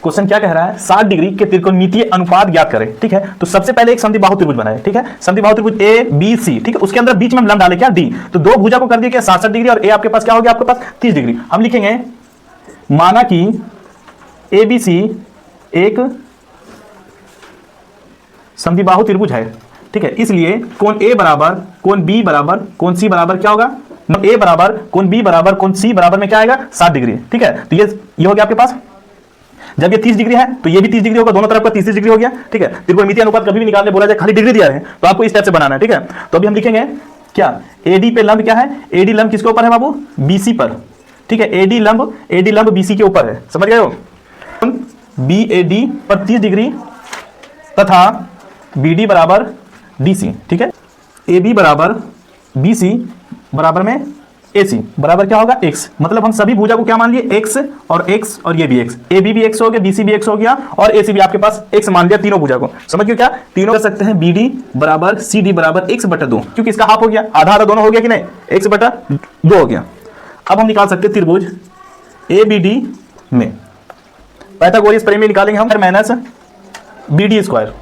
Question क्या कह रहा है, 60 डिग्री के त्रिकोणमितीय अनुपात ज्ञात करें। ठीक है, तो सबसे पहले एक समद्विबाहु त्रिभुज बनाए। ठीक है, समद्विबाहु त्रिभुज ए बी सी। ठीक है, उसके अंदर बीच में हम लंब डाले क्या, डी। तो दो भुजा को कर दिया क्या 67 डिग्री, और ए आपके पास क्या हो गया, आपके पास 30 डिग्री। हम लिखेंगे माना कि ए बी सी एक समद्विबाहु त्रिभुज है। ठीक है, इसलिए कोण ए बराबर कोण बी बराबर कोण सी बराबर क्या होगा, ए बराबर कोण बी बराबर कोण सी बराबर में क्या आएगा 60 डिग्री। ठीक है, तो ये हो गया आपके पास। जब ये 30 डिग्री है तो ये भी 30 डिग्री होगा, दोनों तरफ का 30 डिग्री हो गया। ठीक है, त्रिकोणमितीय अनुपात कभी भी निकालने बोला जाए, खाली डिग्री दिया है तो आपको इस टाइप से बनाना है। ठीक है, तो अभी हम लिखेंगे क्या, एडी पे लंब क्या है, एडी लंब किसके ऊपर है बाबू, बीसी पर। ठीक है, एडी लंब बीसी के ऊपर है, समझ गए हो। बी ए डी पर 30 डिग्री तथा बी डी बराबर डी सी। ठीक है, ए बी बराबर बी सी बराबर में ए सी बराबर क्या होगा x। मतलब हम सभी भुजा को क्या मान लिए x, और ये भी x, ए बी भी x हो गया, बी सी भी x हो गया, और ए सी भी आपके पास x मान लिया तीनों भुजा को। समझ गए क्या, तीनों कर सकते हैं बी डी बराबर सी डी बराबर x/2, क्योंकि इसका हाफ हो गया, आधा आधा दोनों हो गया कि नहीं, x/2 हो गया। अब हम निकाल सकते हैं त्रिभुज ए बी डी में पाइथागोरस प्रमेय निकालेंगे हम, माइनस बी डी स्क्वायर।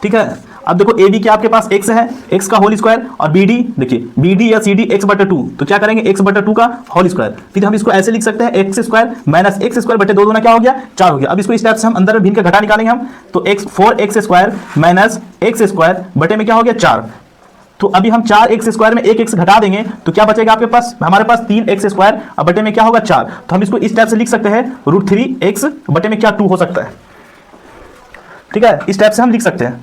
ठीक है, अब देखो ए बी क्या आपके पास x है, x का होल स्क्वायर, और बी डी देखिए बी डी या सी डी x/2, तो क्या करेंगे x/2 का होल स्क्वायर। फिर हम इसको ऐसे लिख सकते हैं x square minus x square बटे 2 क्या हो गया 4 हो गया। अब इसको इस टाइप से हम अंदर भिन्न का घटा निकालेंगे हम, तो4x स्क्वायर माइनस x स्क्वायर बटे में क्या हो गया 4। तो अभी हम 4x स्क्वायर में 1x घटा देंगे तो क्या बचेगा आपके पास, हमारे पास 3x स्क्वायर और बटे में क्या होगा 4। तो हम इसको इस टाइप से लिख सकते हैं √3x बटे में क्या 2 हो सकता है। ठीक है, इस टाइप से हम लिख सकते हैं,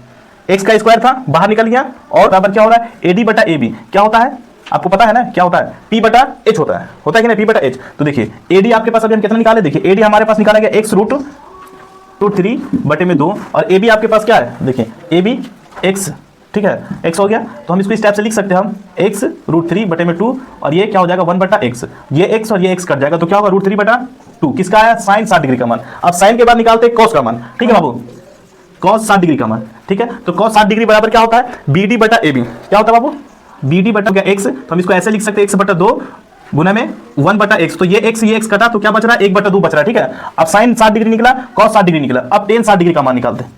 x का स्क्वायर था बाहर निकल गया, और बराबर क्या हो रहा है AD बटा AB क्या होता है, आपको पता है ना क्या होता है, P बटा H होता है कि नहीं, P बटा H। तो देखिए AD आपके पास अभी हम कितना निकाले, देखिए AD हमारे पास निकाला गया x√3 बटे में 2, और AB आपके पास क्या है, देखिए AB x। ठीक है, x हो गया, तो हम इसको इस टाइप से लिख सकते हैं हम x√3 बटे में 2, और ये क्या हो जाएगा 1/x, ये x और ये x कट जाएगा, तो क्या होगा √3/2। किसका आया, साइन 60 डिग्री का मान। अब साइन के बाद निकालते हैं कॉस का मान। ठीक है बाबू, cos 60 डिग्री का मान। ठीक है, तो cos 60 डिग्री बराबर क्या होता है, BD बटा AB क्या होता है बाबू, BD बटा x। तो हम इसको ऐसे लिख सकते हैं x/2 गुना में 1/x, तो ये x कटा तो क्या बच रहा है 1/2 बच रहा है। ठीक है, अब साइन 60 डिग्री निकला, cos 60 डिग्री निकला, अब tan 60 डिग्री का मान निकालते हैं,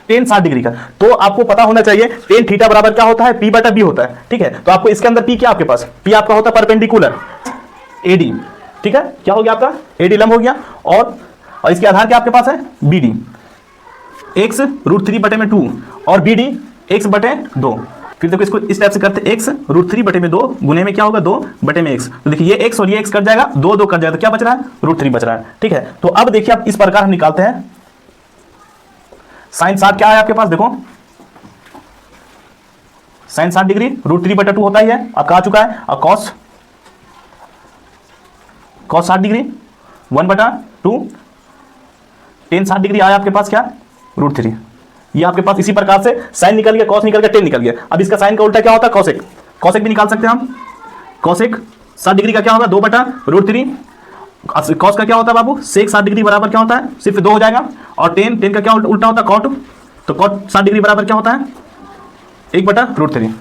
tan 60 डिग्री का। तो आपको पता होना चाहिए tan थीटा बराबर क्या होता है, P बटा B होता है। ठीक है, तो आपको इसके अंदर P क्या आपके पास, P आपका होता है परपेंडिकुलर AD। ठीक है, क्या हो गया आपका AD लंब हो गया, और इसके आधार क्या आपके पास है BD, x √3 बटे में 2 और BD x बटे 2। फिर देखो इसको इस टाइप से करते हैं, x √3 बटे में 2 गुने में क्या होगा 2 बटे में x। तो देखिए ये x और ये x कट जाएगा, 2 कट जाएगा, तो क्या बच रहा है √3 बच रहा है। ठीक है, तो अब देखिए आप इस प्रकार हम निकालते हैं साइन 60 क्या है आपके पास, देखो साइन 60 डिग्री √3/2 होता ही है, आपका आ चुका है। और cos 60 डिग्री 1/2, tan 60 डिग्री आया आपके पास क्या √3। ये आपके पास इसी प्रकार से साइन निकल गया, कॉस निकल गया, टेन निकल गया। अब इसका साइन का उल्टा क्या होता है, कॉसेक। कॉसेक भी निकाल सकते हैं हम, कॉसेक 60 डिग्री का क्या होगा 2/√3। कॉस का क्या होता है बाबू, सेक 60 डिग्री बराबर क्या होता है, सिर्फ 2 हो जाएगा। और टेन का क्या उल्टा होता है कॉट, तो कॉट 60 डिग्री बराबर क्या होता है 1/√3।